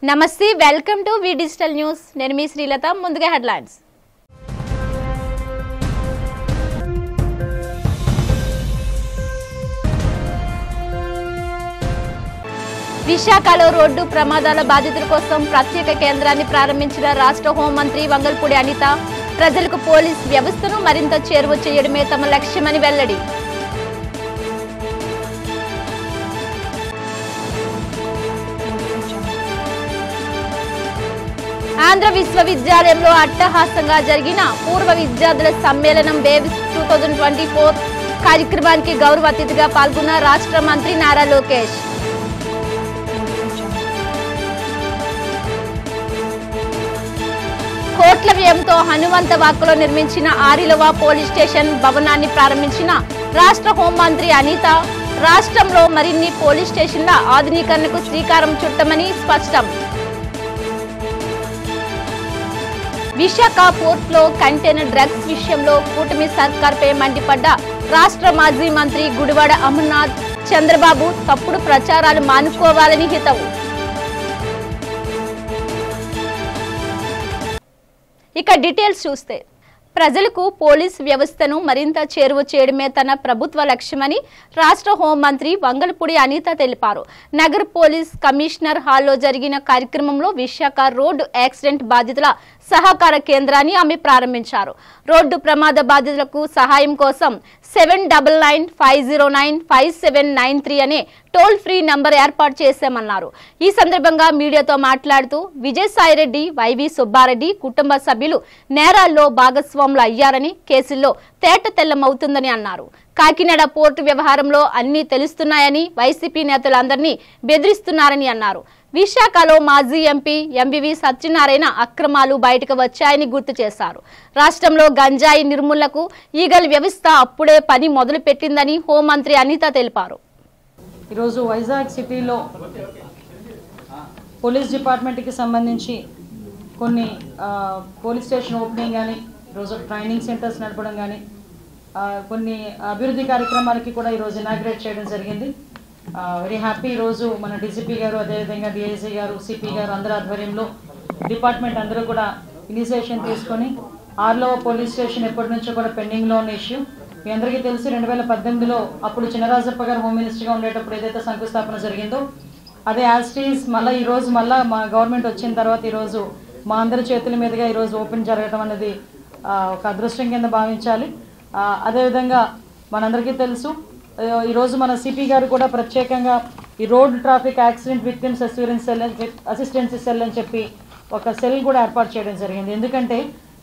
నమస్తే welcome to V digital news నేను మీ శ్రీలత ముందుగా హెడ్లైన్స్ విశాఖలో రోడ్డు ప్రమాదాల బాధితుల కోసం ప్రత్యేక కేంద్రాన్ని ప్రారంభించిన రాష్ట్ర హోంమంత్రి వంగల్పూడి అనిత ప్రజలకు పోలీస్ వ్యవస్థను మరింత చేరువ చేయడమే తమ లక్ష్యమని వెల్లడి ఆంధ్ర విశ్వవిద్యాలయంలో అట్టహాసంగా జరిగిన పూర్వ విద్యార్థుల సమ్మేళనం వేవ్స్ 2024 కార్యక్రమానికి గౌరవ అతిథిగా పాల్గొన్న రాష్ట్ర మంత్రి నారా లోకేష్. కోట్ల వ్యయంతో హనుమంతవాకలో నిర్మించిన ఆరిలవ పోలీస్ స్టేషన్ భవనాన్ని ప్రారంభించిన రాష్ట్ర హోంమంత్రి అనిత రాష్ట్రంలో మరిన్ని పోలీస్ స్టేషన్ల ఆధునీకరణకు శ్రీకారం చుట్టమని స్పష్టం. విశాఖ పోర్ట్లో కంటైనర్ డ్రగ్స్ విషయంలో కూటమి సర్కార్పై మండిపడ్డ రాష్ట్ర మాజీ మంత్రి గుడివాడ అమర్నాథ్ చంద్రబాబు తప్పుడు ప్రచారాలు మానుకోవాలని హితవు. ఇక డీటెయిల్స్ చూస్తే ప్రజలకు పోలీస్ వ్యవస్థను మరింత చేరువ చేయడమే తన ప్రభుత్వ లక్ష్యమని రాష్ట్ర హోంమంత్రి వంగల్పూడి అనిత తెలిపారు. నగర పోలీస్ కమిషనర్ హాల్లో జరిగిన కార్యక్రమంలో విశాఖ రోడ్డు యాక్సిడెంట్ బాధితుల సహకార కేంద్రాన్ని ఆమె ప్రారంభించారు. రోడ్డు ప్రమాద బాధితులకు సహాయం కోసం 7995095793 అనే టోల్ ఫ్రీ నంబర్ ఏర్పాటు చేశామన్నారు. ఈ సందర్భంగా మీడియాతో మాట్లాడుతూ విజయసాయిరెడ్డి, వైవి సుబ్బారెడ్డి కుటుంబ సభ్యులు నేరాల్లో భాగస్వాములు అయ్యారని, కేసుల్లో తేట తెల్లమవుతుందని అన్నారు. కాకినాడ పోర్టు వ్యవహారంలో అన్నీ తెలుస్తున్నాయని, వైసీపీ నేతలందరినీ బెదిరిస్తున్నారని అన్నారు. విశాఖలో మాజీ ఎంపీ ఎంవివి సత్యనారాయణ అక్రమాలు బయటకు వచ్చాయని గుర్తు చేశారు. రాష్ట్రంలో గంజాయి నిర్మూలనకు ఈగల్ వ్యవస్థ అప్పుడే పని మొదలు పెట్టిందని హోంమంత్రి అనిత తెలిపారు. ఈరోజు వైజాగ్ సిటీలో పోలీస్ డిపార్ట్మెంట్కి సంబంధించి కొన్ని పోలీస్ స్టేషన్ ఓపెనింగ్ కానీ, ఈరోజు ట్రైనింగ్ సెంటర్స్ నడపడం కానీ, కొన్ని అభివృద్ధి కార్యక్రమాలకి కూడా ఈరోజు ఇనాగ్రేట్ చేయడం జరిగింది. Very happy. ఈరోజు మన డీజీపీ గారు, అదేవిధంగా డిఐజీ గారు, సిపి గారు అందరి ఆధ్వర్యంలో డిపార్ట్మెంట్ అందరూ కూడా ఇనిషియేషన్ తీసుకొని ఆర్లో పోలీస్ స్టేషన్ ఎప్పటి నుంచో కూడా పెండింగ్లో ఉన్న ఇష్యూ మీ అందరికీ తెలిసి 2018లో అప్పుడు చినరాజప్ప గారు హోమ్ మినిస్టర్గా ఉండేటప్పుడు ఏదైతే శంకుస్థాపన జరిగిందో అదే యాస్టీస్ మళ్ళీ ఈరోజు మళ్ళీ మా గవర్నమెంట్ వచ్చిన తర్వాత ఈరోజు మా అందరి చేతుల మీదుగా ఈరోజు ఓపెన్ జరగడం అనేది ఒక అదృష్టం కింద భావించాలి. అదేవిధంగా మనందరికీ తెలుసు ఈరోజు మన సిపి గారు కూడా ప్రత్యేకంగా ఈ road traffic accident victims assistance cell అని చెప్పి ఒక సెల్ కూడా ఏర్పాటు చేయడం జరిగింది. ఎందుకంటే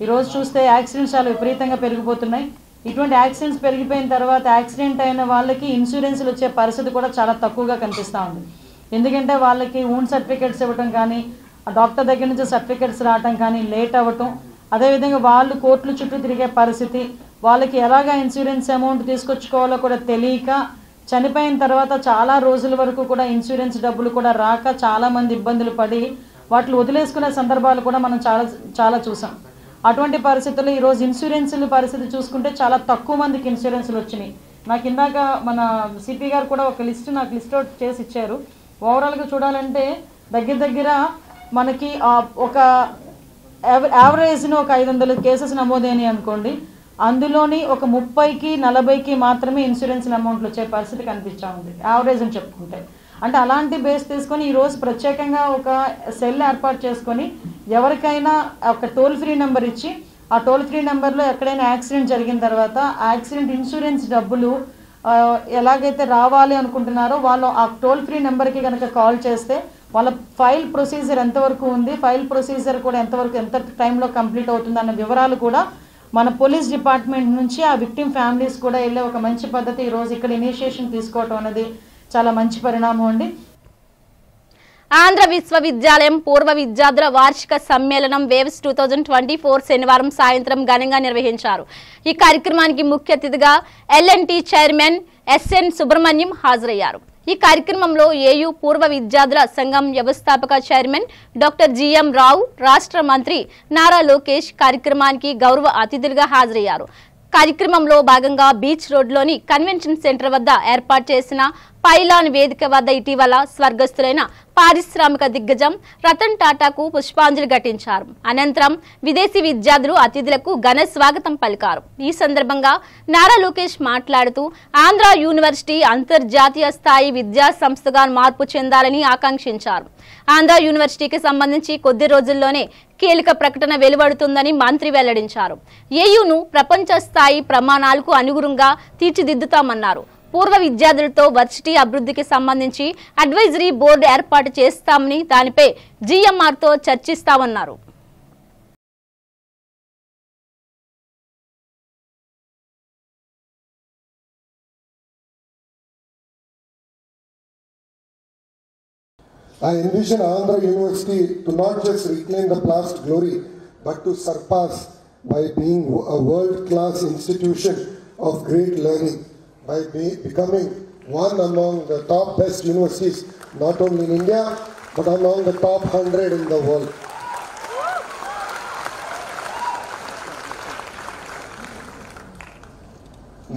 ఈరోజు చూస్తే యాక్సిడెంట్స్ చాలా విపరీతంగా పెరిగిపోతున్నాయి. ఇటువంటి యాక్సిడెంట్స్ పెరిగిపోయిన తర్వాత యాక్సిడెంట్ అయిన వాళ్ళకి ఇన్సూరెన్స్లు వచ్చే పరిస్థితి కూడా చాలా తక్కువగా కనిపిస్తూ ఉంది. ఎందుకంటే వాళ్ళకి ఓన్ సర్టిఫికేట్స్ ఇవ్వటం కానీ, ఆ డాక్టర్ దగ్గర నుంచి సర్టిఫికేట్స్ రావటం కానీ లేట్ అవ్వటం, అదేవిధంగా వాళ్ళు కోర్టుల చుట్టూ తిరిగే పరిస్థితి, వాళ్ళకి ఎలాగా ఇన్సూరెన్స్ అమౌంట్ తీసుకొచ్చుకోవాలో కూడా తెలియక చనిపోయిన తర్వాత చాలా రోజుల వరకు కూడా ఇన్సూరెన్స్ డబ్బులు కూడా రాక చాలామంది ఇబ్బందులు పడి వాటిని వదిలేసుకునే సందర్భాలు కూడా మనం చాలా చూసాం. అటువంటి పరిస్థితుల్లో ఈరోజు ఇన్సూరెన్స్ల పరిస్థితి చూసుకుంటే చాలా తక్కువ మందికి ఇన్సూరెన్స్లు వచ్చినాయి. నాకు ఇందాక మన సిపి గారు కూడా ఒక నాకు లిస్ట్ అవుట్ చేసి ఇచ్చారు. ఓవరాల్గా చూడాలంటే దగ్గర మనకి ఒక యావరేజ్ను ఒక 500 కేసెస్ నమోదైనాయి అనుకోండి, అందులోని ఒక 30కి 40కి మాత్రమే ఇన్సూరెన్స్ అమౌంట్లు వచ్చే పరిస్థితి కనిపించా ఉంది యావరేజ్ అని చెప్పుకుంటే. అంటే అలాంటి బేస్ తీసుకొని ఈరోజు ప్రత్యేకంగా ఒక సెల్ ఏర్పాటు చేసుకొని ఎవరికైనా ఒక టోల్ ఫ్రీ నెంబర్ ఇచ్చి ఆ టోల్ ఫ్రీ నెంబర్లో ఎక్కడైనా యాక్సిడెంట్ జరిగిన తర్వాత యాక్సిడెంట్ ఇన్సూరెన్స్ డబ్బులు ఎలాగైతే రావాలి అనుకుంటున్నారో వాళ్ళు ఆ టోల్ ఫ్రీ నెంబర్కి కనుక కాల్ చేస్తే వాళ్ళ ఫైల్ ప్రొసీజర్ ఎంతవరకు ఉంది, ఫైల్ ప్రొసీజర్ కూడా ఎంత టైంలో కంప్లీట్ అవుతుంది అన్న వివరాలు కూడా మన పోలీస్ డిపార్ట్మెంట్ నుంచి ఆ విక్టిమ్ ఫ్యామిలీస్ కూడా వెళ్ళే ఒక మంచి పద్ధతి ఈరోజు ఇక్కడ ఇనిషియేషన్ తీసుకోవటం అనేది చాలా మంచి పరిణామం అండి. ఆంధ్ర విశ్వవిద్యాలయం పూర్వ విద్యార్థుల వార్షిక సమ్మేళనం వేవ్స్ 2024 శనివారం సాయంత్రం ఘనంగా నిర్వహించారు. ఈ కార్యక్రమానికి ముఖ్య అతిథిగా ఎల్ఎన్టీ చైర్మన్ ఎస్ఎన్ సుబ్రహ్మణ్యం హాజరయ్యారు. ఈ కార్యక్రమంలో ఏయూ పూర్వ విద్యార్థుల సంఘం వ్యవస్థాపక చైర్మన్ డాక్టర్ జిఎం రావు, రాష్ట్ర మంత్రి నారా లోకేష్ కార్యక్రమానికి గౌరవ అతిథులుగా హాజరయ్యారు. కార్యక్రమంలో భాగంగా బీచ్ రోడ్లోని కన్వెన్షన్ సెంటర్ వద్ద ఏర్పాటు చేసిన పైలాన్ వేదిక వద్ద ఇటీవల స్వర్గస్థులైన పారిశ్రామిక దిగ్గజం రతన్ టాటాకు పుష్పాంజలి ఘటించారు. అనంతరం విదేశీ విద్యార్థులు అతిథులకు ఘన స్వాగతం పలికారు. ఈ సందర్భంగా నారా లోకేష్ మాట్లాడుతూ ఆంధ్ర యూనివర్సిటీ అంతర్జాతీయ స్థాయి విద్యా సంస్థగా మార్పు చెందాలని ఆకాంక్షించారు. ఆంధ్ర యూనివర్సిటీకి సంబంధించి కొద్ది రోజుల్లోనే కీలక ప్రకటన వెలువడుతుందని మంత్రి వెల్లడించారు. ఏయూను ప్రపంచ స్థాయి ప్రమాణాలకు అనుగుణంగా తీర్చిదిద్దుతామన్నారు. పూర్వ విద్యార్థులతో వర్సిటీ అభివృద్ధికి సంబంధించి అడ్వైజరీ బోర్డు ఏర్పాటు చేస్తామని, దానిపై జీఎంఆర్తో చర్చిస్తామన్నారు. I envision Andhra University to not just reclaim the past glory, but to surpass by being a world-class institution of great learning, by becoming one among the top best universities, not only in India, but among the top 100 in the world.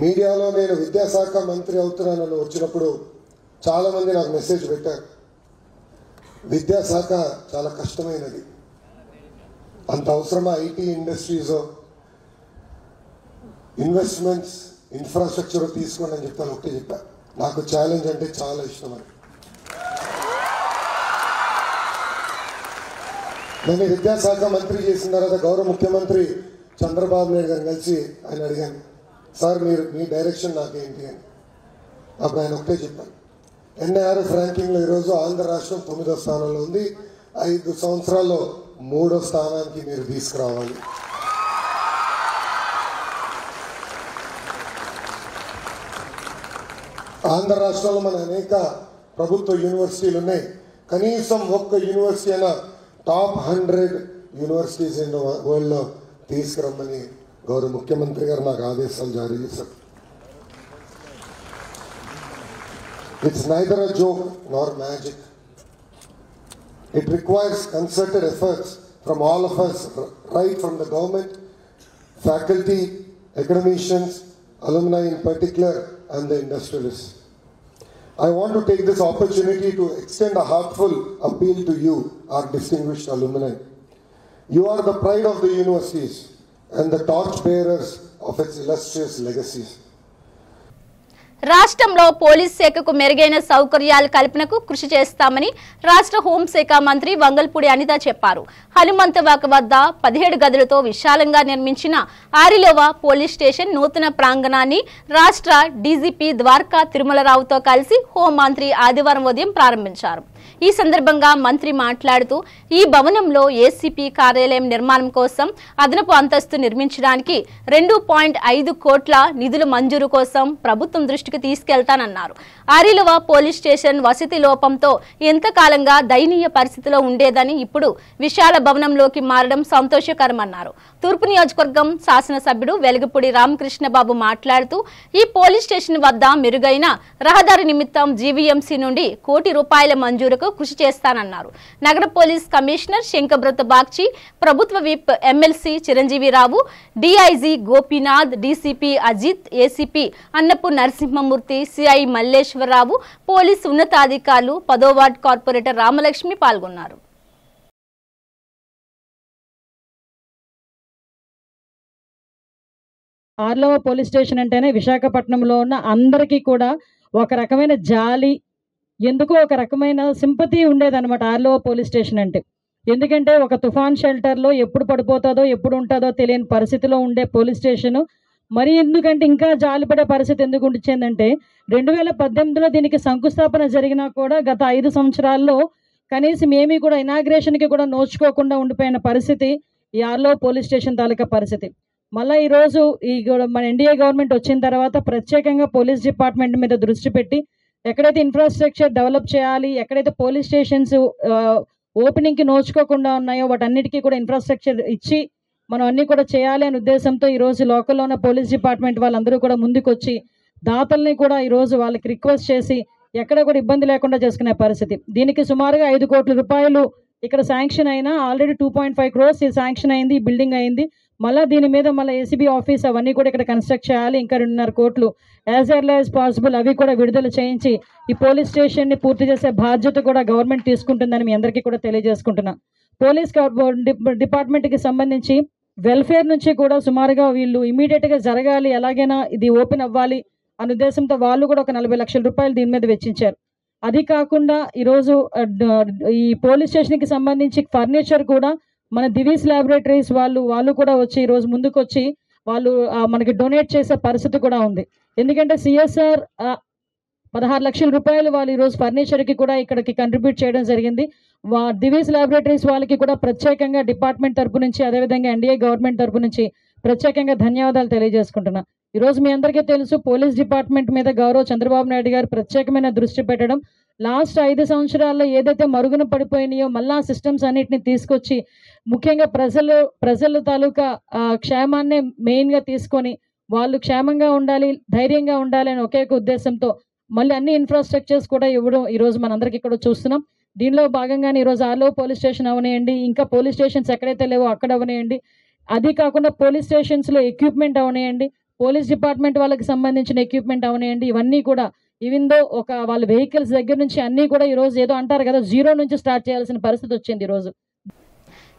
మీడియాలో నేను విద్యాశాఖ మంత్రి అవుతున్నానని వచ్చినప్పుడు చాలామంది నాకు message పెట్టారు. విద్యాశాఖ చాలా కష్టమైనది, అంత అవసరమా ఐటీ ఇండస్ట్రీస్ ఇన్వెస్ట్మెంట్స్ ఇన్ఫ్రాస్ట్రక్చర్ తీసుకోండి అని చెప్పాను. ఒకటే చెప్పా, నాకు ఛాలెంజ్ అంటే చాలా ఇష్టం అని. నేను విద్యాశాఖ మంత్రి చేసిన తర్వాత గౌరవ ముఖ్యమంత్రి చంద్రబాబు నాయుడు గారిని కలిసి ఆయన అడిగాను, సార్ మీ డైరెక్షన్ నాకేంటి అని. అప్పుడు ఆయన ఒకటే చెప్పాను, ఎన్ఐఆర్ఎఫ్ ర్యాంకింగ్లో ఈరోజు ఆంధ్ర రాష్ట్రం 9వ స్థానంలో ఉంది. 5 సంవత్సరాల్లో 3వ స్థానానికి మీరు తీసుకురావాలి. ఆంధ్ర రాష్ట్రంలో మన అనేక ప్రభుత్వ యూనివర్సిటీలు ఉన్నాయి. కనీసం ఒక్క యూనివర్సిటీ అయినా టాప్ 100 యూనివర్సిటీస్ ఇన్ వరల్డ్లో తీసుకురమ్మని గౌరవ ముఖ్యమంత్రి గారు నాకు ఆదేశాలు జారీ చేశారు. It's neither a joke Nar magic. It requires concerted efforts from all of us, right from the government, faculty, academicians, alumni in particular, and the industrialists. I want to take this opportunity to extend a heartfelt appeal to you, our distinguished alumni. You are the pride of the universities and the torch bearers of its illustrious legacies. రాష్ట్రంలో police శాఖకు మెరుగైన సౌకర్యాల కల్పనకు కృషి చేస్తామని రాష్ట్ర హోంశాఖ మంత్రి వంగల్పూడి అనిత చెప్పారు. హనుమంతవాక వద్ద 17 గదులతో విశాలంగా నిర్మించిన ఆరిలోవా పోలీస్ స్టేషన్ నూతన ప్రాంగణాన్ని రాష్ట్ర డీజీపీ ద్వారకా తిరుమలరావుతో కలిసి హోంమంత్రి ఆదివారం ఉదయం ప్రారంభించారు. ఈ సందర్భంగా మంత్రి మాట్లాడుతూ ఈ భవనంలో ఏసీపీ కార్యాలయం నిర్మాణం కోసం అదనపు అంతస్తు నిర్మించడానికి 2.5 కోట్ల నిధుల మంజూరు కోసం ప్రభుత్వం దృష్టికి తీసుకెళ్తానన్నారు. ఆరిలోవా పోలీస్ స్టేషన్ వసతి లోపంతో ఎంతకాలంగా దయనీయ పరిస్థితిలో ఉండేదని ఇప్పుడు విశాల భవనంలోకి మారడం సంతోషకరమన్నారు. తూర్పు నియోజకవర్గం శాసనసభ్యుడు వెలుగుపూడి రామకృష్ణబాబు మాట్లాడుతూ ఈ పోలీస్ స్టేషన్ వద్ద మెరుగైన రహదారి నిమిత్తం జీవీఎంసీ నుండి ₹1 కోటి మంజూరుకు కృషి చేస్తానన్నారు. నగర పోలీస్ కమిషనర్ శంకబ్రత బాగ్చి, ప్రభుత్వ whip MLC Chiranjeevi Rao, DIG Gopinath, DCP Ajit, ACP Annapu Narasimhamurthy, CI Malleswara Rao, police ఉన్నతాధికారులు, 10వ వార్డు కార్పొరేటర్ రామలక్ష్మి పాల్గొన్నారు. ఆర్లోవా పోలీస్ స్టేషన్ అంటేనే విశాఖపట్నంలో ఉన్న అందరికీ కూడా ఒక రకమైన జాలి, ఎందుకో ఒక రకమైన సింపతి ఉండేదన్నమాట ఆర్లోవా పోలీస్ స్టేషన్ అంటే. ఎందుకంటే ఒక తుఫాన్ షెల్టర్లో ఎప్పుడు పడిపోతుందో ఎప్పుడు ఉంటుందో తెలియని పరిస్థితిలో ఉండే పోలీస్ స్టేషను మరి ఎందుకంటే ఇంకా జాలిపడే పరిస్థితి ఎందుకు ఉండిచ్చిందంటే 2018లో దీనికి శంకుస్థాపన జరిగినా కూడా గత 5 సంవత్సరాల్లో కనీసం ఏమీ కూడా ఇనాగ్రేషన్కి కూడా నోచుకోకుండా ఉండిపోయిన పరిస్థితి ఈ ఆర్లోవా పోలీస్ స్టేషన్ తాలూకా పరిస్థితి. మళ్ళీ ఈరోజు మన ఎన్డీఏ గవర్నమెంట్ వచ్చిన తర్వాత ప్రత్యేకంగా పోలీస్ డిపార్ట్మెంట్ మీద దృష్టి పెట్టి ఎక్కడైతే ఇన్ఫ్రాస్ట్రక్చర్ డెవలప్ చేయాలి, ఎక్కడైతే పోలీస్ స్టేషన్స్ ఓపెనింగ్కి నోచుకోకుండా ఉన్నాయో వాటన్నిటికీ కూడా ఇన్ఫ్రాస్ట్రక్చర్ ఇచ్చి మనం అన్నీ కూడా చేయాలి అనే ఉద్దేశంతో ఈరోజు లోకల్లో ఉన్న పోలీస్ డిపార్ట్మెంట్ వాళ్ళందరూ కూడా ముందుకొచ్చి దాతల్ని కూడా ఈరోజు వాళ్ళకి రిక్వెస్ట్ చేసి ఎక్కడ కూడా ఇబ్బంది లేకుండా చేసుకునే పరిస్థితి. దీనికి సుమారుగా ₹5 కోట్ల ఇక్కడ శాంక్షన్ అయినా ఆల్రెడీ 2.5 crores శాంక్షన్ అయింది, ఈ బిల్డింగ్ అయింది. మళ్ళీ దీని మీద మళ్ళీ ఏసీబీ ఆఫీస్ అవన్నీ కూడా ఇక్కడ కన్స్ట్రక్ట్ చేయాలి. ఇంకా 2.5 కోట్లు యాజ్ ఎర్లీ యాజ్ పాసిబుల్ అవి కూడా విడుదల చేయించి ఈ పోలీస్ స్టేషన్ని పూర్తి చేసే బాధ్యత కూడా గవర్నమెంట్ తీసుకుంటుందని మీ అందరికీ కూడా తెలియజేసుకుంటున్నా. పోలీస్ డిపార్ట్మెంట్కి సంబంధించి వెల్ఫేర్ నుంచి కూడా సుమారుగా వీళ్ళు ఇమీడియట్గా జరగాలి, ఎలాగైనా ఇది ఓపెన్ అవ్వాలి అనే ఉద్దేశంతో వాళ్ళు కూడా ఒక 40 లక్షల రూపాయలు దీని మీద వెచ్చించారు. అది కాకుండా ఈరోజు ఈ పోలీస్ స్టేషన్కి సంబంధించి ఫర్నిచర్ కూడా మన దివీస్ ల్యాబొరేటరీస్ వాళ్ళు కూడా వచ్చి ఈరోజు ముందుకు వచ్చి వాళ్ళు మనకి డొనేట్ చేసే పరిస్థితి కూడా ఉంది. ఎందుకంటే సిఎస్ఆర్ 16 లక్షల రూపాయలు వాళ్ళు ఈరోజు ఫర్నిచర్కి కూడా ఇక్కడికి కంట్రిబ్యూట్ చేయడం జరిగింది. దివీస్ ల్యాబొరేటరీస్ వాళ్ళకి కూడా ప్రత్యేకంగా డిపార్ట్మెంట్ తరపు నుంచి అదేవిధంగా ఎన్డీఏ గవర్నమెంట్ తరపు నుంచి ప్రత్యేకంగా ధన్యవాదాలు తెలియజేసుకుంటున్నా. ఈరోజు మీ అందరికీ తెలుసు పోలీస్ డిపార్ట్మెంట్ మీద గౌరవ చంద్రబాబు నాయుడు గారు ప్రత్యేకమైన దృష్టి పెట్టడం, లాస్ట్ 5 సంవత్సరాల్లో ఏదైతే మరుగున పడిపోయినాయో మళ్ళా సిస్టమ్స్ అన్నిటిని తీసుకొచ్చి ముఖ్యంగా ప్రజల తాలూకా క్షేమాన్నే మెయిన్గా తీసుకొని వాళ్ళు క్షేమంగా ఉండాలి, ధైర్యంగా ఉండాలి అని ఒకే ఒక ఉద్దేశంతో మళ్ళీ అన్ని ఇన్ఫ్రాస్ట్రక్చర్స్ కూడా ఇవ్వడం ఈరోజు మనందరికీ ఇక్కడ చూస్తున్నాం. దీనిలో భాగంగానే ఈరోజు ఆలో పోలీస్ స్టేషన్ అవనేయండి, ఇంకా పోలీస్ స్టేషన్స్ ఎక్కడైతే లేవో అక్కడ అవనేయండి, అది కాకుండా పోలీస్ స్టేషన్స్లో ఎక్విప్మెంట్ అవనేయండి, పోలీస్ డిపార్ట్మెంట్ వాళ్ళకి సంబంధించిన ఎక్విప్మెంట్ అవనేయండి, ఇవన్నీ కూడా ఈవెందో ఒక వాళ్ళ వెహికల్స్ దగ్గర నుంచి అన్నీ కూడా ఈరోజు ఏదో అంటారు కదా జీరో నుంచి స్టార్ట్ చేయాల్సిన పరిస్థితి వచ్చింది. ఈరోజు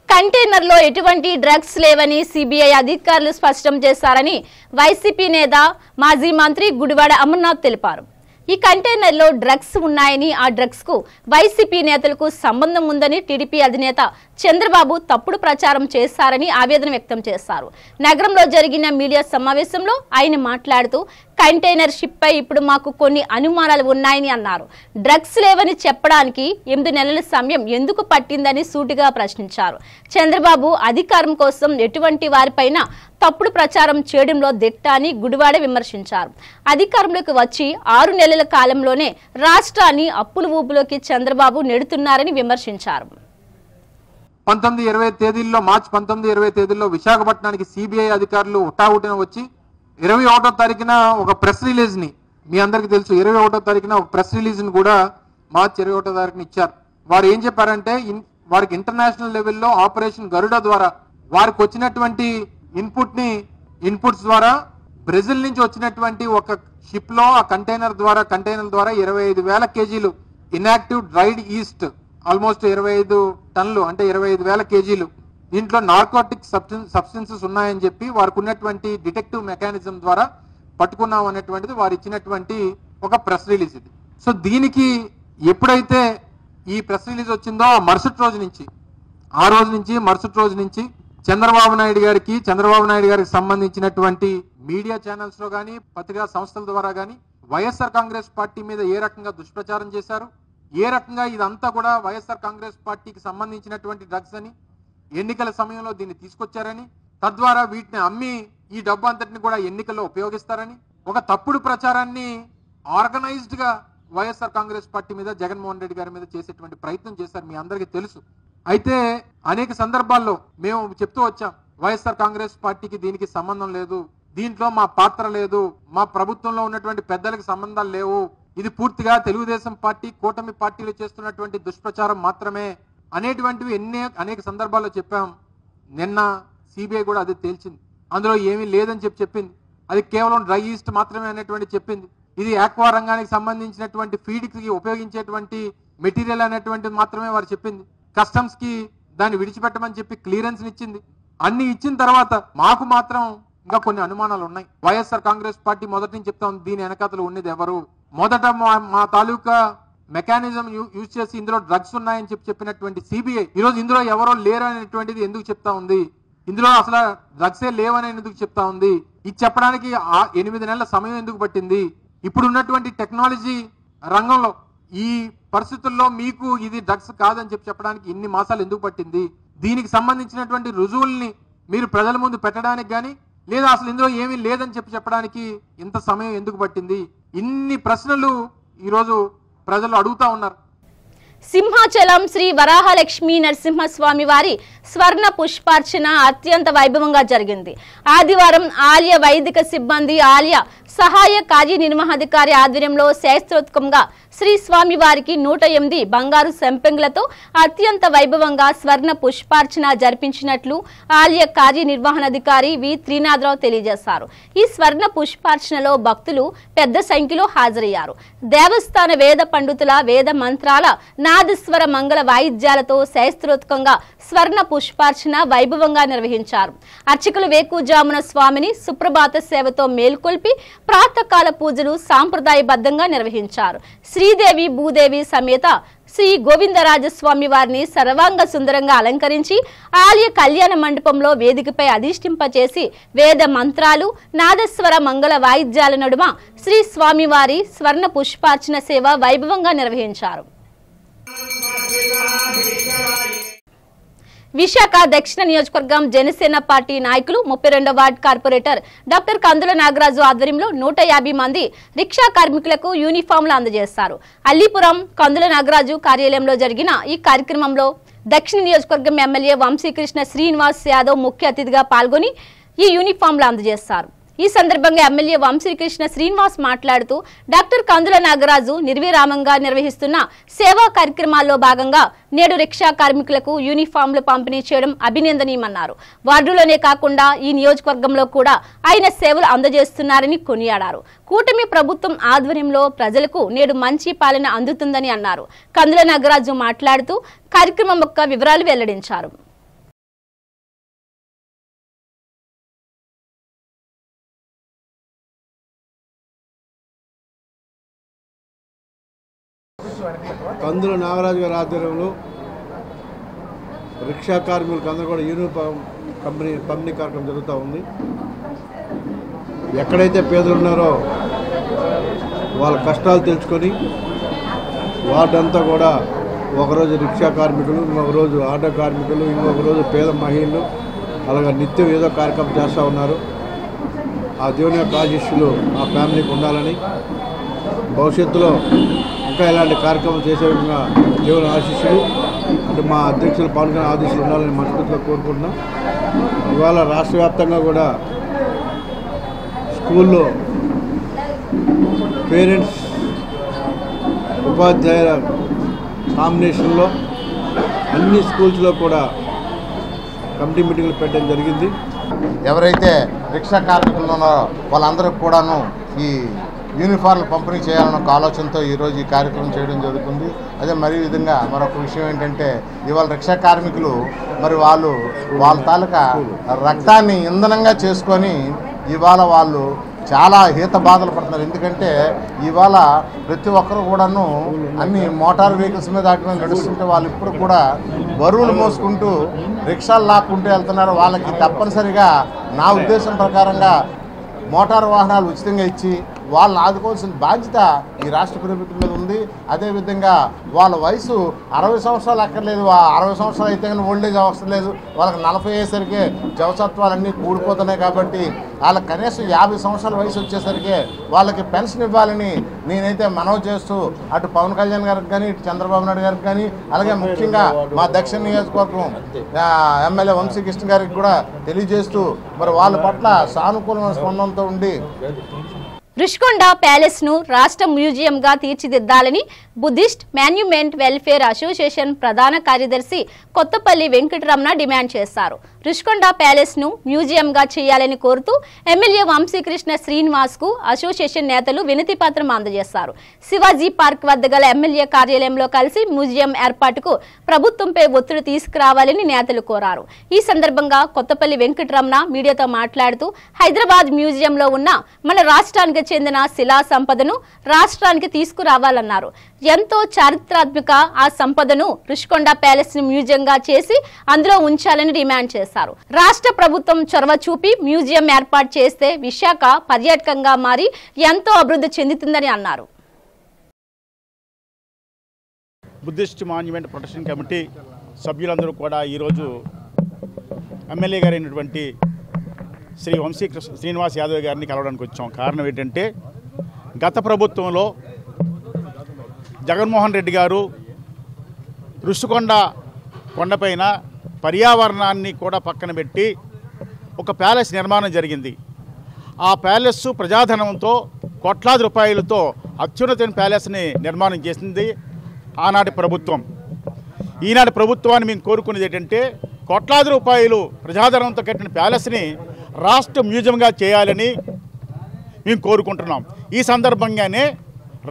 కంటైనర్లో ఎటువంటి డ్రగ్స్ లేవని సిబిఐ అధికారులు స్పష్టం చేశారని వైసీపీ నేత మాజీ మంత్రి గుడివాడ అమర్నాథ్ తెలిపారు. ఈ కంటైనర్లో డ్రగ్స్ ఉన్నాయని, ఆ డ్రగ్స్ కు వైసీపీ నేతలకు సంబంధం ఉందని టీడీపీ అధినేత చంద్రబాబు తప్పుడు ప్రచారం చేశారని ఆవేదన వ్యక్తం చేశారు. నగరంలో జరిగిన మీడియా సమావేశంలో ఆయన మాట్లాడుతూ కంటైనర్ షిప్ పై ఇప్పుడు మాకు కొన్ని అనుమానాలు ఉన్నాయని అన్నారు. డ్రగ్స్ లేవని చెప్పడానికి 8 నెలల సమయం ఎందుకు పట్టిందని సూటిగా ప్రశ్నించారు. చంద్రబాబు అధికారం కోసం ఎటువంటి వారిపైన తప్పుడు ప్రచారం చేయడంలో దిట్ట అని గుడివాడ విమర్శించారు. అధికారంలోకి వచ్చి 6 నెలల కాలంలోనే రాష్ట్రాన్ని అప్పుల ఊపులోకి చంద్రబాబు నెడుతున్నారని విమర్శించారు. 19-20 తేదీల్లో మార్చి 19-20 తేదీల్లో విశాఖపట్నానికి సిబిఐ అధికారులు హుటాహుటిన వచ్చి 21వ తారీఖున ఒక ప్రెస్ రిలీజ్ ని, మీ అందరికీ తెలుసు 21వ తారీఖున ఒక ప్రెస్ రిలీజ్ ని కూడా మార్చి 21వ తారీఖున ఇచ్చారు. వారు ఏం చెప్పారంటే వారికి ఇంటర్నేషనల్ లెవెల్లో ఆపరేషన్ గరుడ ద్వారా వారికి వచ్చినటువంటి ఇన్పుట్స్ ద్వారా బ్రెజిల్ నుంచి వచ్చినటువంటి ఒక షిప్ లో ఆ కంటైనర్ ద్వారా 25,000 కేజీలు ఇన్యాక్టివ్ డ్రైడ్ ఈస్ట్, ఆల్మోస్ట్ 25 టన్నులు అంటే 25,000 కేజీలు, దీంట్లో నార్కోటిక్ సబ్స్టెన్సెస్ ఉన్నాయని చెప్పి వారికి ఉన్నటువంటి డిటెక్టివ్ మెకానిజం ద్వారా పట్టుకున్నాం అనేటువంటిది వారు ఇచ్చినటువంటి ఒక ప్రెస్ రిలీజ్ ఇది. సో దీనికి ఎప్పుడైతే ఈ ప్రెస్ రిలీజ్ వచ్చిందో మరుసటి రోజు నుంచి చంద్రబాబు నాయుడు గారికి సంబంధించినటువంటి మీడియా ఛానల్స్ లో కానీ పత్రికా సంస్థల ద్వారా కానీ వైఎస్ఆర్ కాంగ్రెస్ పార్టీ మీద ఏ రకంగా దుష్ప్రచారం చేశారు, ఏ రకంగా ఇదంతా కూడా వైఎస్ఆర్ కాంగ్రెస్ పార్టీకి సంబంధించినటువంటి డ్రగ్స్ అని, ఎన్నికల సమయంలో దీన్ని తీసుకొచ్చారని, తద్వారా వీటిని అమ్మి ఈ డబ్బు అంతటిని కూడా ఎన్నికల్లో ఉపయోగిస్తారని ఒక తప్పుడు ప్రచారాన్ని ఆర్గనైజ్డ్ గా వైఎస్ఆర్ కాంగ్రెస్ పార్టీ మీద జగన్మోహన్ రెడ్డి గారి మీద చేసేటువంటి ప్రయత్నం చేశారు. మీ అందరికీ తెలుసు. అయితే అనేక సందర్భాల్లో మేము చెప్తూ వచ్చాం, వైఎస్ఆర్ కాంగ్రెస్ పార్టీకి దీనికి సంబంధం లేదు, దీంట్లో మా పాత్ర లేదు, మా ప్రభుత్వంలో ఉన్నటువంటి పెద్దలకు సంబంధాలు లేవు, ఇది పూర్తిగా తెలుగుదేశం పార్టీ కూటమి పార్టీలు చేస్తున్నటువంటి దుష్ప్రచారం మాత్రమే అనేటువంటివి అనేక సందర్భాల్లో చెప్పాం. నిన్న సిబిఐ కూడా అది తేల్చింది, అందులో ఏమీ లేదని చెప్పింది, అది కేవలం డ్రై ఈస్ట్ మాత్రమే అనేటువంటి చెప్పింది, ఇది ఆక్వా రంగానికి సంబంధించినటువంటి ఫీడ్ కి ఉపయోగించేటువంటి మెటీరియల్ అనేటువంటిది మాత్రమే వారు చెప్పింది. కస్టమ్స్ కి దాన్ని విడిచిపెట్టమని చెప్పి క్లియరెన్స్ ఇచ్చింది. అన్ని ఇచ్చిన తర్వాత మాకు మాత్రం ఇంకా కొన్ని అనుమానాలు ఉన్నాయి. వైఎస్ఆర్ కాంగ్రెస్ పార్టీ మొదటి నుంచి చెప్తా ఉంది దీని వెనకాతలు ఉన్నది ఎవరు, మొదట మా తాలూకా మెకానిజం యూజ్ చేసి ఇందులో డ్రగ్స్ ఉన్నాయని చెప్పినటువంటి సిబిఐ ఈరోజు ఇందులో ఎవరో లేరు అనేటువంటిది ఎందుకు చెప్తా ఉంది, ఇందులో అసలు డ్రగ్సే లేవని ఎందుకు చెప్తా ఉంది, ఇది చెప్పడానికి 8 నెలల సమయం ఎందుకు పట్టింది, ఇప్పుడు ఉన్నటువంటి టెక్నాలజీ రంగంలో ఈ పరిస్థితుల్లో మీకు ఇది డ్రగ్స్ కాదని చెప్పడానికి ఇన్ని మాసాలు ఎందుకు పట్టింది, దీనికి సంబంధించినటువంటి రుజువుల్ని మీరు ప్రజల ముందు పెట్టడానికి కానీ లేదా అసలు ఇందులో ఏమీ లేదని చెప్పడానికి ఇంత సమయం ఎందుకు పట్టింది, ఇన్ని ప్రశ్నలు ఈరోజు ప్రజలు అడుగుతా ఉన్నారు. సింహాచలం శ్రీ వరాహలక్ష్మీ నరసింహస్వామి వారి స్వర్ణ పుష్పార్చన అత్యంత వైభవంగా జరిగింది. ఆదివారం ఆలయ వైదిక సిబ్బంది ఆలయ సహాయ కార్యనిర్వహణాధికారి ఆధ్వర్యంలో శాస్త్రోత్కంగా శ్రీ స్వామి వారికి 108 బంగారు సంపెంగులతో అత్యంత వైభవంగా స్వర్ణ పుష్పార్చన జరిపించినట్లు ఆలయ కార్యనిర్వహణాధికారి వి త్రినాథరావు తెలియజేశారు. ఈ స్వర్ణ పుష్పార్చనలో భక్తులు పెద్ద సంఖ్యలో హాజరయ్యారు. దేవస్థాన వేద పండితుల వేద మంత్రాల నాదస్వర మంగళ వాయిద్యాలతో శాస్త్రోత్కంగా స్వర్ణ పుష్పార్చన వైభవంగా నిర్వహించారు. అర్చకులు వేకుజామున స్వామిని సుప్రభాత సేవతో మేల్కొల్పి ప్రాతకాల పూజలు సాంప్రదాయబద్ధంగా నిర్వహించారు. శ్రీదేవి భూదేవి సమేత శ్రీ గోవిందరాజస్వామి వారిని సర్వాంగ సుందరంగా అలంకరించి ఆలయ కళ్యాణ మండపంలో వేదికపై అధిష్ఠింపచేసి వేద మంత్రాలు నాదస్వర మంగళ వాయిద్యాల నడుమ శ్రీ స్వామివారి స్వర్ణ పుష్పార్చన సేవ వైభవంగా నిర్వహించారు. విశాఖ దక్షిణ నియోజకవర్గం జనసేన పార్టీ నాయకులు 32వ వార్డు కార్పొరేటర్ డాక్టర్ కందుల నాగరాజు ఆధ్వర్యంలో 150 మంది రిక్షా కార్మికులకు యూనిఫామ్లు అందజేశారు. అల్లీపురం కందుల నాగరాజు కార్యాలయంలో జరిగిన ఈ కార్యక్రమంలో దక్షిణ నియోజకవర్గం ఎమ్మెల్యే వంశీకృష్ణ శ్రీనివాస్ యాదవ్ ముఖ్య అతిథిగా పాల్గొని ఈ యూనిఫామ్లు అందజేశారు. ఈ సందర్భంగా ఎమ్మెల్యే వంశీకృష్ణ శ్రీనివాస్ మాట్లాడుతూ డాక్టర్ కందుల నాగరాజు నిర్విరామంగా నిర్వహిస్తున్న సేవా కార్యక్రమాల్లో భాగంగా నేడు రిక్షా కార్మికులకు యూనిఫామ్లు పంపిణీ చేయడం అభినందనీయమన్నారు. వార్డులోనే కాకుండా ఈ నియోజకవర్గంలో కూడా ఆయన సేవలు అందజేస్తున్నారని కొనియాడారు. కూటమి ప్రభుత్వం ఆధ్వర్యంలో ప్రజలకు నేడు మంచి పాలన అందుతుందని అన్నారు. కందుల నాగరాజు మాట్లాడుతూ కార్యక్రమం యొక్క వివరాలు వెల్లడించారు. కందుల నాగరాజు గారి ఆధ్వర్యంలో రిక్షా కార్మికులకు అందరూ కూడా యూనిఫామ్ పంపిణీ కార్యక్రమం జరుగుతూ ఉంది. ఎక్కడైతే పేదలు ఉన్నారో వాళ్ళ కష్టాలు తెలుసుకొని వాటంతా కూడా ఒకరోజు రిక్షా కార్మికులు, ఇంకొక రోజు ఆటో కార్మికులు, ఇంకొక రోజు పేద మహిళలు అలాగే నిత్యం ఏదో కార్యక్రమం చేస్తూ ఉన్నారు. ఆ దేవుని యొక్క ఆశీస్సులు ఆ ఫ్యామిలీకి ఉండాలని, భవిష్యత్తులో ఇంకా ఇలాంటి కార్యక్రమం చేసే విధంగా దేవుని ఆశీస్సులు అంటే మా అధ్యక్షులు పవన్ కళ్యాణ్ ఆశీస్సులు ఉండాలని మనస్ఫూర్తిగా కోరుకుంటున్నాం. ఇవాళ రాష్ట్ర వ్యాప్తంగా కూడా స్కూల్లో పేరెంట్స్ ఉపాధ్యాయుల కాంబినేషన్లో అన్ని స్కూల్స్లో కూడా కమిటీ మీటింగ్లు పెట్టడం జరిగింది. ఎవరైతే రిక్షా కార్మికులు ఉన్నారో వాళ్ళందరికీ కూడాను ఈ యూనిఫామ్లు పంపిణీ చేయాలన్న ఒక ఆలోచనతో ఈరోజు ఈ కార్యక్రమం చేయడం జరుగుతుంది. అదే మరీ విధంగా మరొక విషయం ఏంటంటే ఇవాళ రిక్షా కార్మికులు మరి వాళ్ళ తాలూకా రక్తాన్ని ఇంధనంగా చేసుకొని ఇవాళ వాళ్ళు చాలా హీత బాధలు పడుతున్నారు. ఎందుకంటే ఇవాళ ప్రతి ఒక్కరు కూడాను అన్ని మోటార్ వెహికల్స్ మీద వాటి మీద నడుస్తుంటే వాళ్ళు ఇప్పుడు కూడా బరువులు మోసుకుంటూ రిక్షాలు లాక్కుంటూ వెళ్తున్నారు. వాళ్ళకి తప్పనిసరిగా నా ఉద్దేశం ప్రకారంగా మోటార్ వాహనాలు ఉచితంగా ఇచ్చి వాళ్ళని ఆదుకోవాల్సిన బాధ్యత ఈ రాష్ట్ర ప్రభుత్వం మీద ఉంది. అదేవిధంగా వాళ్ళ వయసు 60 సంవత్సరాలు అక్కర్లేదు, 60 సంవత్సరాలు అయితే కానీ ఓల్డేజ్ అవసరం లేదు. వాళ్ళకి 40 అయ్యేసరికి జవసత్వాలన్నీ కూడిపోతున్నాయి. కాబట్టి వాళ్ళకి కనీసం 50 సంవత్సరాల వయసు వచ్చేసరికి వాళ్ళకి పెన్షన్ ఇవ్వాలని నేనైతే మనవి చేస్తూ అటు పవన్ కళ్యాణ్ గారికి కానీ ఇటు చంద్రబాబు నాయుడు గారికి కానీ అలాగే ముఖ్యంగా మా దక్షిణ నియోజకవర్గం ఎమ్మెల్యే వంశీకృష్ణ గారికి కూడా తెలియజేస్తూ మరి వాళ్ళ పట్ల సానుకూలమైన స్పందనతో ఉండి రుషికొండ ప్యాలెస్ ను రాష్ట్ర మ్యూజియం గా తీర్చిదిద్దాలని బుద్ధిస్ట్ మాన్యుమెంట్ వెల్ఫేర్ అసోసియేషన్ ప్రధాన కార్యదర్శి కొత్తపల్లి వెంకటరమణ డిమాండ్ చేశారు. రుషికొండ ప్యాలెస్ ను మ్యూజియం గా చేయాలని కోరుతూ ఎమ్మెల్యే వంశీకృష్ణ శ్రీనివాస్ కు అసోసియేషన్ నేతలు వినతి పత్రం అందజేశారు. శివాజీ పార్క్ వద్ద గల ఎమ్మెల్యే కార్యాలయంలో కలిసి మ్యూజియం ఏర్పాటుకు ప్రభుత్వంపై ఒత్తిడి తీసుకురావాలని నేతలు కోరారు. ఈ సందర్భంగా కొత్తపల్లి వెంకటరమణ మీడియాతో మాట్లాడుతూ హైదరాబాద్ మ్యూజియంలో ఉన్న మన రాష్ట్రానికి చెందిన శిలా సంపదను రాష్ట్రానికి తీసుకురావాలన్నారు. ఎంతో చారిత్రాత్మక ఆ సంపదను రుషికొండ ప్యాలెస్ ను మ్యూజియంగా చేసి అందులో ఉంచాలని డిమాండ్ చేశారు. రాష్ట్ర ప్రభుత్వం చొరవ చూపి మ్యూజియం ఏర్పాటు చేస్తే విశాఖ పర్యాటకంగా మారి ఎంతో అభివృద్ధి చెందుతుందని అన్నారు. బుద్ధిస్ట్ మాన్యుమెంట్ ప్రొటెక్షన్ కమిటీ సభ్యులందరూ కూడా ఈరోజు ఎమ్మెల్యే గారైనటువంటి శ్రీ వంశీకృష్ణ శ్రీనివాస్ యాదవ్ గారిని కలవడానికి వచ్చాం. కారణం ఏంటంటే గత ప్రభుత్వంలో జగన్మోహన్ రెడ్డి గారు రుషికొండ కొండపైన పర్యావరణాన్ని కూడా పక్కన పెట్టి ఒక ప్యాలెస్ నిర్మాణం జరిగింది. ఆ ప్యాలెస్ ప్రజాధనంతో కోట్లాది రూపాయలతో అత్యున్నతమైన ప్యాలెస్ని నిర్మాణం చేసింది ఆనాటి ప్రభుత్వం. ఈనాటి ప్రభుత్వాన్ని మేము కోరుకునేది ఏంటంటే కోట్లాది రూపాయలు ప్రజాధనంతో కట్టిన ప్యాలెస్ని రాష్ట్ర మ్యూజియంగా చేయాలని మేము కోరుకుంటున్నాం. ఈ సందర్భంగానే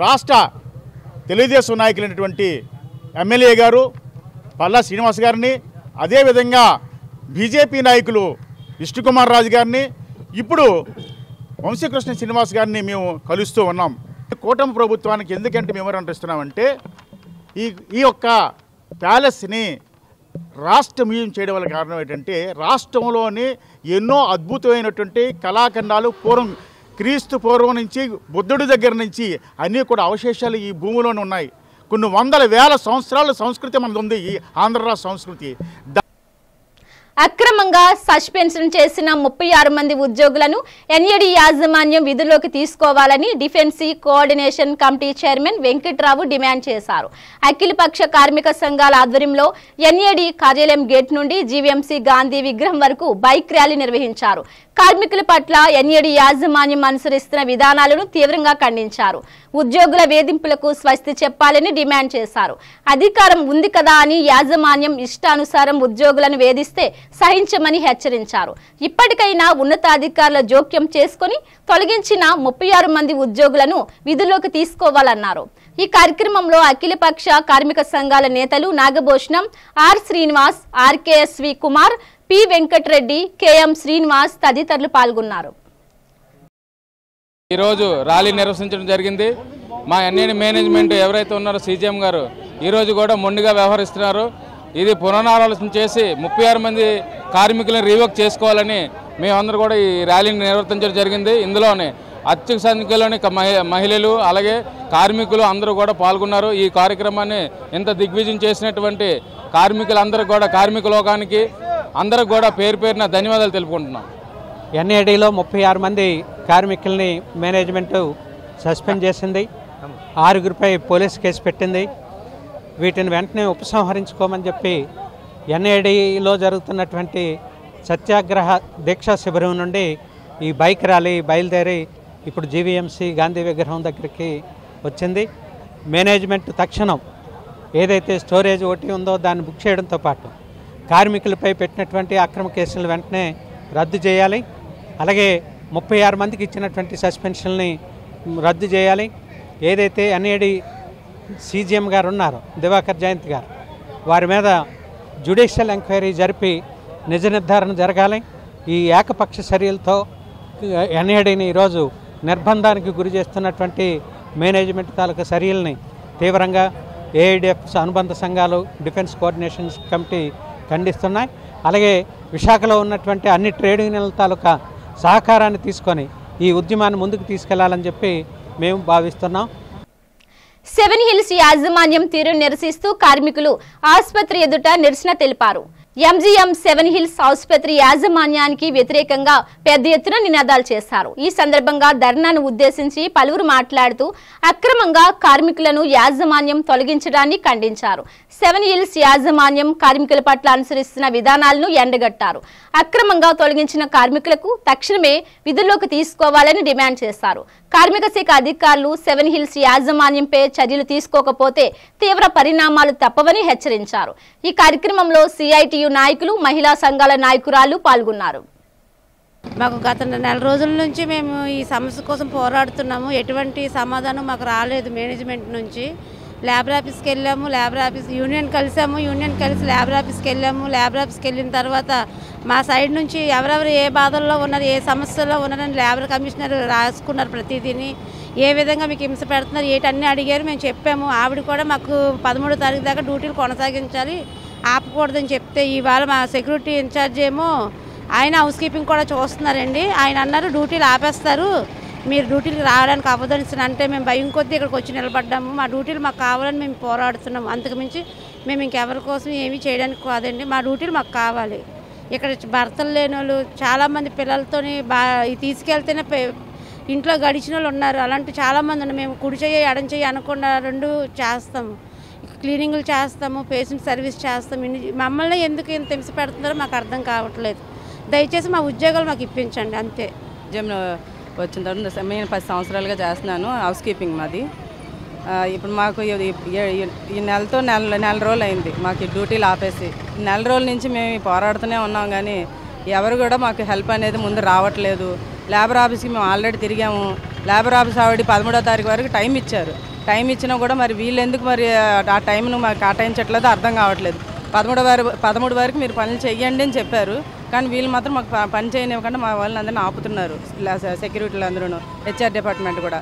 రాష్ట్ర తెలుగుదేశం నాయకులైనటువంటి ఎమ్మెల్యే గారు పల్లా శ్రీనివాస్ గారిని, అదేవిధంగా బీజేపీ నాయకులు విష్ణుకుమార్ రాజు గారిని, ఇప్పుడు వంశీకృష్ణ శ్రీనివాస్ గారిని మేము కలుస్తూ ఉన్నాం. కూటమి ప్రభుత్వానికి ఎందుకంటే మెమోరాండం ఇస్తున్నామంటే ఈ యొక్క ప్యాలెస్ని రాష్ట్ర మ్యూజియం చేయడం వల్ల కారణం ఏంటంటే రాష్ట్రంలోని ఎన్నో అద్భుతమైనటువంటి కళాఖండాలు క్రీస్తు పూర్వం నుంచి బుద్ధుడి దగ్గర నుంచి అన్నీ కూడా అవశేషాలు ఈ భూమిలోనే ఉన్నాయి. కొన్ని వందల వేల సంవత్సరాల సంస్కృతి మనది ఉంది ఈ ఆంధ్ర రాష్ట్ర సంస్కృతి. అక్రమంగా సస్పెన్షన్ చేసిన 36 మంది ఉద్యోగులను ఎన్ఏడి యాజమాన్యం విధుల్లోకి తీసుకోవాలని defence coordination committee chairman Venkat Rao demand చేశారు. అఖిలపక్ష కార్మిక సంఘాల ఆధ్వర్యంలో ఎన్ఏడి కార్యాలయం గేట్ నుండి జీవీఎంసీ గాంధీ విగ్రహం వరకు బైక్ ర్యాలీ నిర్వహించారు. కార్మికుల పట్ల ఎన్ఏడి యాజమాన్యం అనుసరిస్తున్న విధానాలను తీవ్రంగా ఖండించారు. ఉద్యోగుల వేధింపులకు స్వస్తి చెప్పాలని డిమాండ్ చేశారు. అధికారం ఉంది కదా అని యాజమాన్యం ఇష్టానుసారం ఉద్యోగులను వేధిస్తే సహించమని హెచ్చరించారు. ఇప్పటికైనా ఉన్నతాధికారుల జోక్యం చేసుకుని తొలగించిన 36 మంది ఉద్యోగులను విధుల్లోకి తీసుకోవాలన్నారు. ఈ కార్యక్రమంలో అఖిలపక్ష కార్మిక సంఘాల నేతలు Nagabhushanam, R Srinivas, RKSV Kumar, P Venkatareddy, KM Srinivas తదితరులు పాల్గొన్నారు. ఈరోజు ర్యాలీ నిర్వహించడం జరిగింది. మా ఎన్ఏడి మేనేజ్మెంట్ ఎవరైతే ఉన్నారో సీజీఎం గారు ఈరోజు కూడా మొండిగా వ్యవహరిస్తున్నారు. ఇది పునరాలోచన చేసి 36 మంది కార్మికులను రీవర్క్ చేసుకోవాలని మేమందరూ కూడా ఈ ర్యాలీని నిర్వర్తించడం జరిగింది. ఇందులోనే అత్యధిక సంఖ్యలోని మహిళలు అలాగే కార్మికులు అందరూ కూడా పాల్గొన్నారు. ఈ కార్యక్రమాన్ని ఇంత దిగ్విజయం చేసినటువంటి కార్మికులందరూ కూడా కార్మిక లోకానికి అందరూ కూడా పేరు పేరున ధన్యవాదాలు తెలుపుకుంటున్నాం. ఎన్ఏడిలో 36 మంది కార్మికుల్ని మేనేజ్మెంటు సస్పెండ్ చేసింది. 6గురిపై పోలీస్ కేసు పెట్టింది. వీటిని వెంటనే ఉపసంహరించుకోమని చెప్పి ఎన్ఏడిలో జరుగుతున్నటువంటి సత్యాగ్రహ దీక్షా శిబిరం నుండి ఈ బైక్ ర్యాలీ బయలుదేరి ఇప్పుడు జీవీఎంసీ గాంధీ విగ్రహం దగ్గరికి వచ్చింది. మేనేజ్మెంట్ తక్షణం ఏదైతే స్టోరేజ్ ఒకటి ఉందో దాన్ని బుక్ చేయడంతో పాటు కార్మికులపై పెట్టినటువంటి అక్రమ కేసులు వెంటనే రద్దు చేయాలి. అలాగే 36 మందికి ఇచ్చినటువంటి సస్పెన్షన్ని రద్దు చేయాలి. ఏదైతే ఎన్ఏడి సీజీఎం గారు ఉన్నారో దివాకర్ జయంత్ గారు, వారి మీద జ్యుడిషియల్ ఎంక్వైరీ జరిపి నిజ నిర్ధారణ జరగాలి. ఈ ఏకపక్ష చర్యలతో ఎన్ఏడిని ఈరోజు నిర్బంధానికి గురి చేస్తున్నటువంటి మేనేజ్మెంట్ తాలూకా చర్యల్ని తీవ్రంగా ఏఐడిఎఫ్ అనుబంధ సంఘాలు, డిఫెన్స్ కోఆర్డినేషన్ కమిటీ ఖండిస్తున్నాయి. అలాగే విశాఖలో ఉన్నటువంటి అన్ని ట్రేడ్ యూనియన్ల తాలూకా సహకారాన్ని తీసుకొని ఈ ఉద్యమాన్ని ముందుకు తీసుకెళ్లాలని చెప్పి మేము భావిస్తున్నాం. సెవెన్ హిల్స్ యాజమాన్యం తీరును నిరసిస్తూ కార్మికులు ఆసుపత్రి ఎదుట నిరసన తెలిపారు. ఎంజీఎం సెవెన్ హిల్స్ ఆసుపత్రి యాజమాన్యానికి వ్యతిరేకంగా పెద్ద ఎత్తున నినాదాలు చేశారు. ఈ సందర్భంగా ధర్నాను ఉద్దేశించి పలువురు మాట్లాడుతూ అక్రమంగా కార్మికులను యాజమాన్యం తొలగించడాన్ని ఖండించారు. సెవెన్ హిల్స్ యాజమాన్యం కార్మికుల పట్ల అనుసరిస్తున్న విధానాలను ఎండగట్టారు. అక్రమంగా తొలగించిన కార్మికులకు తక్షణమే విధుల్లోకి తీసుకోవాలని డిమాండ్ చేశారు. కార్మిక శాఖ అధికారులు సెవెన్ హిల్స్ యాజమాన్యంపై చర్యలు తీసుకోకపోతే తీవ్ర పరిణామాలు తప్పవని హెచ్చరించారు. ఈ కార్యక్రమంలో సిఐటియు నాయకులు, మహిళా సంఘాల నాయకురాలు పాల్గొన్నారు. మాకు గత నెల రోజుల నుంచి మేము ఈ సమస్య కోసం పోరాడుతున్నాము. ఎటువంటి సమాధానం మాకు రాలేదు మేనేజ్మెంట్ నుంచి. లేబర్ ఆఫీస్కి వెళ్ళాము, లేబర్ ఆఫీస్ యూనియన్ కలిసాము, యూనియన్ కలిసి లేబర్ ఆఫీస్కి వెళ్ళాము. లేబర్ ఆఫీస్కి వెళ్ళిన తర్వాత మా సైడ్ నుంచి ఎవరెవరు ఏ బాధల్లో ఉన్నారు, ఏ సమస్యల్లో ఉన్నారని లేబర్ కమిషనర్ రాసుకున్నారు. ప్రతిదీని ఏ విధంగా మీకు హింస పెడుతున్నారు ఏటన్నీ అడిగారు. మేము చెప్పాము. ఆవిడ కూడా మాకు 13వ తారీఖు దాకా డ్యూటీలు కొనసాగించాలి, ఆపకూడదని చెప్తే ఇవాళ మా సెక్యూరిటీ ఇన్ఛార్జ్ ఏమో ఆయన హౌస్ కీపింగ్ కూడా చూస్తున్నారండి. ఆయన అన్నారు డ్యూటీలు ఆపేస్తారు, మీరు డ్యూటీలకు రావడానికి అవ్వదని అంటే మేము భయం కొద్దీ ఇక్కడికి వచ్చి నిలబడ్డాము. మా డ్యూటీలు మాకు కావాలని మేము పోరాడుతున్నాము. అంతకుమించి మేము ఇంకెవరి కోసం ఏమీ చేయడానికి కాదండి. మా డ్యూటీలు మాకు కావాలి. ఇక్కడ భర్తలు లేని వాళ్ళు చాలామంది పిల్లలతో తీసుకెళ్తేనే ఇంట్లో గడిచిన వాళ్ళు ఉన్నారు. అలాంటి చాలామంది ఉన్నారు. మేము కుడి చేయి ఎడం చేయి అనకుండా రెండు చేస్తాము. క్లీనింగ్లు చేస్తాము, పేషెంట్ సర్వీస్ చేస్తాము. మమ్మల్ని ఎందుకు ఇంత హింస పెడుతున్నారో మాకు అర్థం కావట్లేదు. దయచేసి మా ఉద్యోగాలు మాకు ఇప్పించండి అంతే. సీజీఎం వచ్చిన తర్వాత నేను 10 సంవత్సరాలుగా చేస్తున్నాను. హౌస్ కీపింగ్ మాది. ఇప్పుడు మాకు ఈ నెలతో నెల రోజులు అయింది మాకు ఈ డ్యూటీలు ఆపేసి. నెల రోజుల నుంచి మేము పోరాడుతూనే ఉన్నాం, కానీ ఎవరు కూడా మాకు హెల్ప్ అనేది ముందు రావట్లేదు. లేబర్ ఆఫీస్కి మేము ఆల్రెడీ తిరిగాము. లేబర్ ఆఫీస్ ఆవిడ 13వ తారీఖు వరకు టైం ఇచ్చారు. టైం ఇచ్చినా కూడా మరి వీళ్ళు ఎందుకు మరి ఆ టైంను మాకు కేటాయించట్లేదు అర్థం కావట్లేదు. 13 వరకు మీరు పనులు చెయ్యండి అని చెప్పారు, కానీ వీళ్ళు మాత్రం మాకు పని చేయనివ్వకుండా మా వాళ్ళని అందరినీ ఆపుతున్నారు. సెక్యూరిటీలు అందరూ, హెచ్ఆర్ డిపార్ట్మెంట్ కూడా.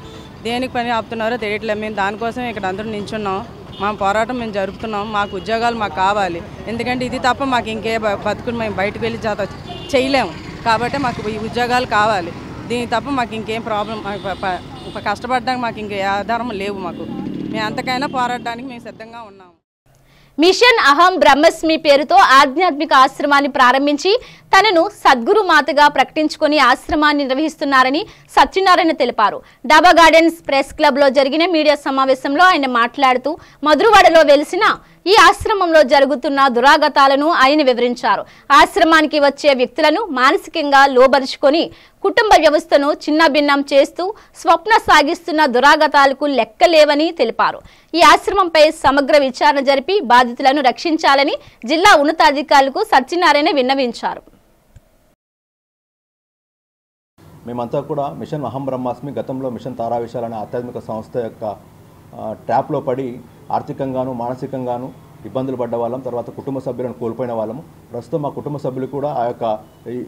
దేనికి పని ఆపుతున్నారో తెలియట్లేదు. మేము దానికోసం ఇక్కడ అందరూ నించున్నాం. మా పోరాటం మేము జరుపుతున్నాం. మాకు ఉద్యోగాలు మాకు కావాలి. ఎందుకంటే ఇది తప్ప మాకు ఇంకే బతుకుని మేము బయటకు వెళ్ళి చేయలేము. కాబట్టి మాకు ఈ ఉద్యోగాలు కావాలి. దీని తప్ప మాకు ఇంకేం ప్రాబ్లం, కష్టపడడానికి మాకు ఇంకే ఆధారం లేవు. మాకు మేము అంతకైనా పోరాడడానికి మేము సిద్ధంగా ఉన్నాము. మిషన్ అహం బ్రహ్మస్మి పేరుతో ఆధ్యాత్మిక ఆశ్రమాన్ని ప్రారంభించి తనను సద్గురు మాతగా ప్రకటించుకుని ఆశ్రమాన్ని నిర్వహిస్తున్నారని సత్యనారాయణ తెలిపారు. డాబా గార్డెన్స్ ప్రెస్ క్లబ్ లో జరిగిన మీడియా సమావేశంలో ఆయన మాట్లాడుతూ మధురవాడలో వెలిసిన ఈ ఆశ్రమంలో జరుగుతున్న దురాగతాలను ఆయన వివరించారు. ఆశ్రమానికి వచ్చే వ్యక్తులను మానసికంగా లోబరుచుకొని కుటుంబ వ్యవస్థను చిన్నభిన్నం చేస్తూ స్వప్న సాగిస్తున్న దురాగతాలకు లెక్కలేవని తెలిపారు. ఈ ఆశ్రమంపై సమగ్ర విచారణ జరిపి బాధితులను రక్షించాలని జిల్లా ఉన్నతాధికారులకు సత్యనారాయణ విన్నవించారు. మేమంతా కూడా మిషన్ అహం బ్రహ్మాస్మి, గతంలో మిషన్ తారావిశాల అనే ఆధ్యాత్మిక సంస్థ యొక్క ట్రాప్లో పడి ఆర్థికంగాను మానసికంగాను ఇబ్బందులు పడ్డ వాళ్ళం. తర్వాత కుటుంబ సభ్యులను కోల్పోయిన వాళ్ళము. ప్రస్తుతం మా కుటుంబ సభ్యులు కూడా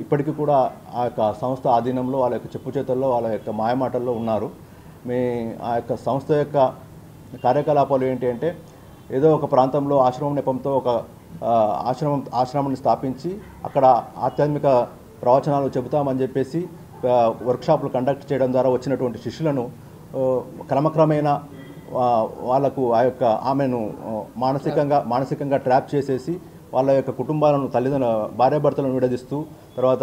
ఇప్పటికీ కూడా ఆ యొక్క సంస్థ ఆధీనంలో వాళ్ళ యొక్క చెప్పు చేతుల్లో వాళ్ళ యొక్క మాయమాటల్లో ఉన్నారు. ఆ యొక్క సంస్థ యొక్క కార్యకలాపాలు ఏంటి అంటే, ఏదో ఒక ప్రాంతంలో ఆశ్రమం నెపంతో ఒక ఆశ్రమాన్ని స్థాపించి అక్కడ ఆధ్యాత్మిక ప్రవచనాలు చెబుతామని చెప్పేసి వర్క్షాపులు కండక్ట్ చేయడం ద్వారా వచ్చినటువంటి శిష్యులను క్రమక్రమేణా వాళ్ళకు ఆ యొక్క ఆమెను మానసికంగా ట్రాప్ చేసేసి వాళ్ళ యొక్క కుటుంబాలను భార్యాభర్తలను విడదీస్తూ, తర్వాత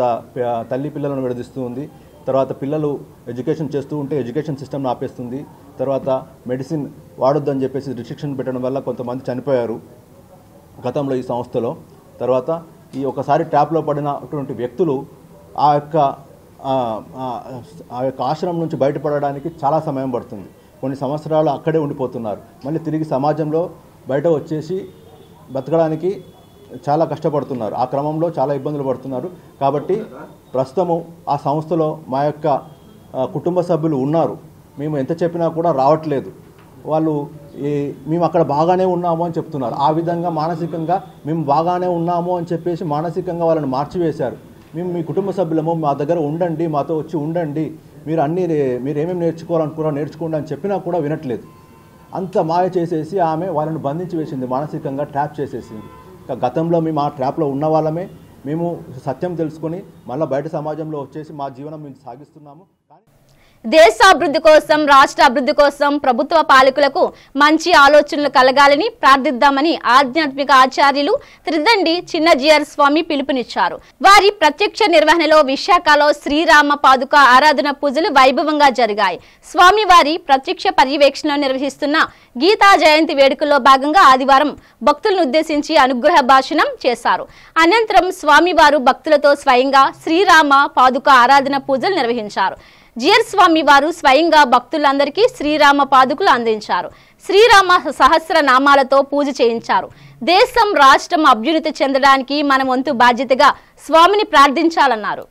తల్లి పిల్లలను విడదీస్తూ ఉంది. తర్వాత పిల్లలు ఎడ్యుకేషన్ చేస్తూ ఉంటే ఎడ్యుకేషన్ సిస్టమ్ని ఆపేస్తుంది. తర్వాత మెడిసిన్ వాడొద్దని చెప్పేసి రిస్ట్రిక్షన్ పెట్టడం వల్ల కొంతమంది చనిపోయారు గతంలో ఈ సంస్థలో. తర్వాత ఈ ఒకసారి ట్రాప్లో పడినటువంటి వ్యక్తులు ఆ యొక్క ఆశ్రమం నుంచి బయటపడడానికి చాలా సమయం పడుతుంది. కొన్ని సంవత్సరాలు అక్కడే ఉండిపోతున్నారు. మళ్ళీ తిరిగి సమాజంలో బయట వచ్చేసి బతకడానికి చాలా కష్టపడుతున్నారు. ఆ క్రమంలో చాలా ఇబ్బందులు పడుతున్నారు. కాబట్టి ప్రస్తుతము ఆ సంస్థలో మా యొక్క కుటుంబ సభ్యులు ఉన్నారు. మేము ఎంత చెప్పినా కూడా రావట్లేదు. వాళ్ళు మేము అక్కడ బాగానే ఉన్నాము అని చెప్తున్నారు. ఆ విధంగా మానసికంగా మేము బాగానే ఉన్నాము అని చెప్పేసి మానసికంగా వాళ్ళని మార్చివేశారు. మేము మీ కుటుంబ సభ్యులము, మా దగ్గర ఉండండి, మాతో వచ్చి ఉండండి, మీరు ఏమేమి నేర్చుకోవాలనుకున్నారో నేర్చుకోండి అని చెప్పినా కూడా వినట్లేదు. అంత మాయ చేసేసి ఆమె వాళ్ళని బంధించి వేసింది, మానసికంగా ట్రాప్ చేసేసింది. గతంలో మేము ఆ ట్రాప్లో ఉన్న వాళ్ళమే. మేము సత్యం తెలుసుకొని మళ్ళీ బయట సమాజంలో వచ్చేసి మా జీవనం మేము సాగిస్తున్నాము. దేశాభివృద్ధి కోసం, రాష్ట్ర అభివృద్ధి కోసం ప్రభుత్వ పాలకులకు మంచి ఆలోచనలు కలగాలని ప్రార్థిద్దామని ఆధ్యాత్మిక ఆచార్యులు త్రిదండి చిన్నజీఆర్ స్వామి పిలుపునిచ్చారు. వారి ప్రత్యక్ష నిర్వహణలో విశాఖలో శ్రీరామ పాదుక ఆరాధన పూజలు వైభవంగా జరిగాయి. స్వామివారి ప్రత్యక్ష పర్యవేక్షణలో నిర్వహిస్తున్న గీతా జయంతి వేడుకల్లో భాగంగా ఆదివారం భక్తులను ఉద్దేశించి అనుగ్రహ భాషణం చేశారు. అనంతరం స్వామివారు భక్తులతో స్వయంగా శ్రీరామ పాదుక ఆరాధన పూజలు నిర్వహించారు. జిఆర్ స్వామి వారు స్వయంగా భక్తులందరికీ శ్రీరామ పాదుకులు అందించారు. శ్రీరామ సహస్ర నామాలతో పూజ చేయించారు. దేశం, రాష్ట్రం అభ్యున్నతి చెందడానికి మన వంతు బాధ్యతగా స్వామిని ప్రార్థించాలన్నారు.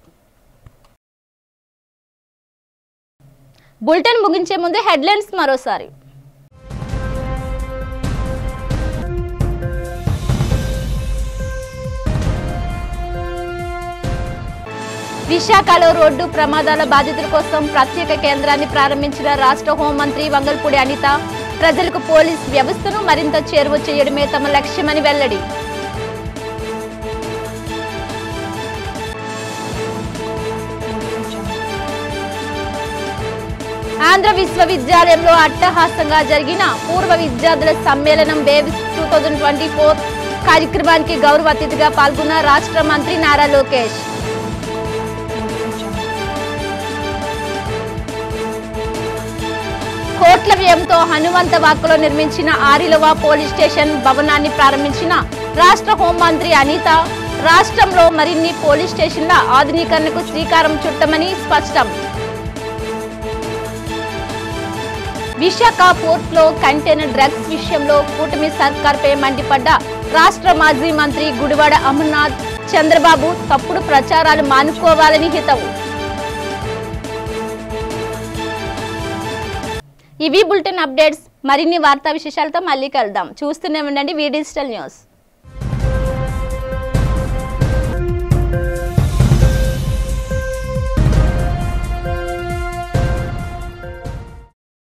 బులెటిన్ ముగించే ముందు హెడ్లైన్స్ మరోసారి. విశాఖలో రోడ్డు ప్రమాదాల బాధితుల కోసం ప్రత్యేక కేంద్రాన్ని ప్రారంభించిన రాష్ట్ర హోంమంత్రి వంగల్పూడి అనిత, ప్రజలకు పోలీస్ వ్యవస్థను మరింత చేరువ చేయడమే తమ లక్ష్యమని వెల్లడి. ఆంధ్ర విశ్వవిద్యాలయంలో అట్టహాసంగా జరిగిన పూర్వ విద్యార్థుల సమ్మేళనం వేవ్స్ 2024 కార్యక్రమానికి గౌరవ అతిథిగా పాల్గొన్న రాష్ట్ర మంత్రి నారా లోకేష్. కోట్ల వ్యయంతో హనుమంతవాకలో నిర్మించిన ఆరిలవ పోలీస్ స్టేషన్ భవనాన్ని ప్రారంభించిన రాష్ట్ర హోంమంత్రి అనిత, రాష్ట్రంలో మరిన్ని పోలీస్ స్టేషన్ల ఆధునీకరణకు శ్రీకారం చుట్టమని స్పష్టం. విశాఖ పోర్టులో కంటైనర్ డ్రగ్స్ విషయంలో కూటమి సర్కార్పై మండిపడ్డ రాష్ట్ర మాజీ మంత్రి గుడివాడ అమర్నాథ్, చంద్రబాబు తప్పుడు ప్రచారాలు మానుకోవాలని హితవు. ఇవి బులెటిన్ అప్డేట్స్. మరిన్ని వార్తా విశేషాలతో మళ్ళీ కలుద్దాం. చూస్తూనే ఉండండి వి డిజిటల్ న్యూస్.